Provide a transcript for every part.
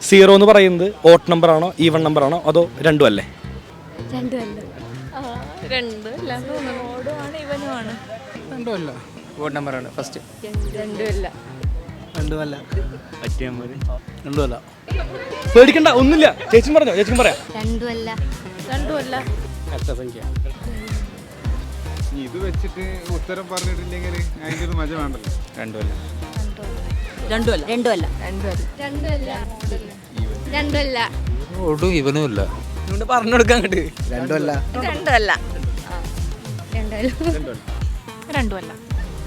Zero എന്ന് പറയുന്നത് ഓട്ട് number ആണോ ഈവൺ നമ്പർ ആണോ അതോ രണ്ടും അല്ലേ? രണ്ടുമല്ല. ഓട്ട് നമ്പറാണ് ഫസ്റ്റ്. രണ്ടുമല്ല. പറ്റിയ മതി. രണ്ടുമല്ല. പേടിക്കണ്ട, ഒന്നുമില്ല. ചേച്ചി പറഞ്ഞോ, ചേച്ചിക്കും പറയാം. രണ്ടുമല്ല. സംഖ്യ ഇത് വെച്ചിട്ട് ഉത്തരം പറഞ്ഞിട്ടില്ലെങ്കിൽ അതിൻ്റെ ഒരു മജ വേണ്ടല്ലോ. രണ്ടുമല്ല. ഒട്ടും ഇവനും ഇല്ല. ഇതുകൊണ്ട് പറഞ്ഞു കൊടുക്കാൻ കിട്ടി. രണ്ടുമല്ല.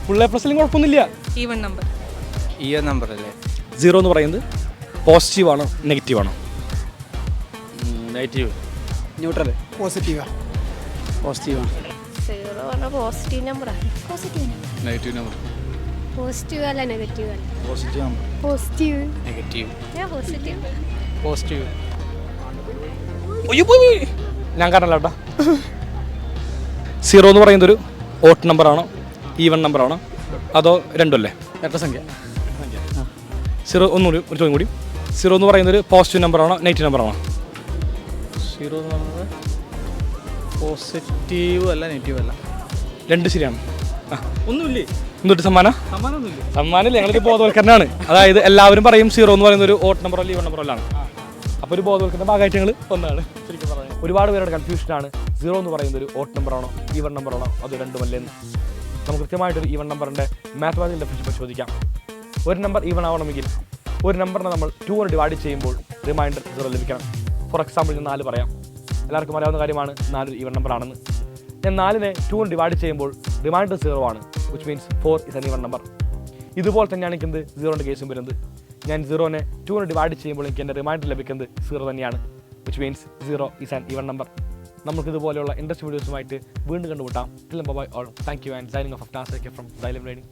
ഫുൾ എ പ്ലസിലും കുഴപ്പമൊന്നുമില്ല. Even number. ഈ നമ്പർ അല്ലേ? സീറോ എന്ന് പറയുന്നത് പോസിറ്റീവ് ആണോ നെഗറ്റീവ് ആണോ? നെഗറ്റീവ്. ന്യൂട്രൽ. പോസിറ്റീവാണ്. സീറോ പറഞ്ഞ പോസിറ്റീവ് നമ്പറാണ്. Negative number. പോസിറ്റീവ് അല്ല നെഗറ്റീവ് അല്ല. നെഗറ്റീവ്. പോസിറ്റീവ്. ഞാൻ കാരണല്ല കേട്ടോ. സീറോ എന്ന് പറയുന്നത് ഒരു ഓട്ട് നമ്പർ ആണോ ഈവൺ നമ്പർ ആണോ അതോ രണ്ടുമല്ലേ? സംഖ്യ. സീറോ ഒന്നുകൂടി ഒരു ചോദ്യം കൂടി. സീറോ എന്ന് പറയുന്നത് ഒരു പോസിറ്റീവ് നമ്പർ ആണോ നെഗറ്റീവ് നമ്പർ ആണോ? സീറോ എന്ന് പറയുന്നത് പോസിറ്റീവ് അല്ല നെഗറ്റീവ് അല്ല. രണ്ട് ശരിയാണ്. ഒന്നുമില്ലേ? എന്നിട്ട് സമ്മാനം സമ്മാനമൊന്നുമില്ല. ഞങ്ങൾക്ക് ബോധവൽക്കരണമാണ്. അതായത് എല്ലാവരും പറയും സീറോ എന്ന് പറയുന്ന ഒരു ഓട്ട് നമ്പർ അല്ല ഈവൺ നമ്പർ അല്ലാണ്. അപ്പോൾ ഒരു ബോധവൽക്കരണ ഭാഗമായിട്ട് ഞങ്ങൾ ഒന്നാണ് ശരിക്കും പറഞ്ഞത്. ഒരുപാട് പേരുടെ കൺഫ്യൂഷനാണ് സീറോ എന്ന് പറയുന്ന ഒരു ഓട്ട് നമ്പർ ആണോ ഈവൺ നമ്പർ ആണോ അത് രണ്ടുമല്ലേന്ന്. നമുക്ക് കൃത്യമായിട്ടൊരു ഈവൺ നമ്പറിൻ്റെ മാത്തമാറ്റിക്കൽ ഡെഫിനിഷൻ പരിശോധിക്കാം. ഒരു നമ്പർ ഈവൺ ആവണമെങ്കിൽ ഒരു നമ്പറിനെ നമ്മൾ 2 കൊണ്ട് ഡിവൈഡ് ചെയ്യുമ്പോൾ റിമൈൻഡർ 0 ലഭിക്കണം. ഫോർ എക്സാമ്പിൾ ഞാൻ 4 പറയാം. എല്ലാവർക്കും അറിയാവുന്ന കാര്യമാണ് 4 ഒരു ഈവൺ നമ്പർ ആണെന്ന്. ഞാൻ 4നെ 2 കൊണ്ട് ഡിവൈഡ് ചെയ്യുമ്പോൾ റിമൈൻഡർ 0 ആണ്, which means 4 is an even number. ഇതുപോലെ തന്നെയാണ് എനിക്ക് എന്ത് 0ൻ്റെ കേസും വരുന്നത്. ഞാൻ 0നെ 2 കൊണ്ട് ഡിവൈഡ് ചെയ്യുമ്പോൾ എനിക്ക് എൻ്റെ റിമൈൻഡർ ലഭിക്കുന്നത് 0 തന്നെയാണ്, which means 0 is an even number. നമുക്ക് ഇതുപോലെയുള്ള ഇൻട്രസ്റ്റ് വീഡിയോസുമായിട്ട് വീണ്ടും കണ്ടുമുട്ടാം. Till bye all. Thank you and signing off from Xylem Learning.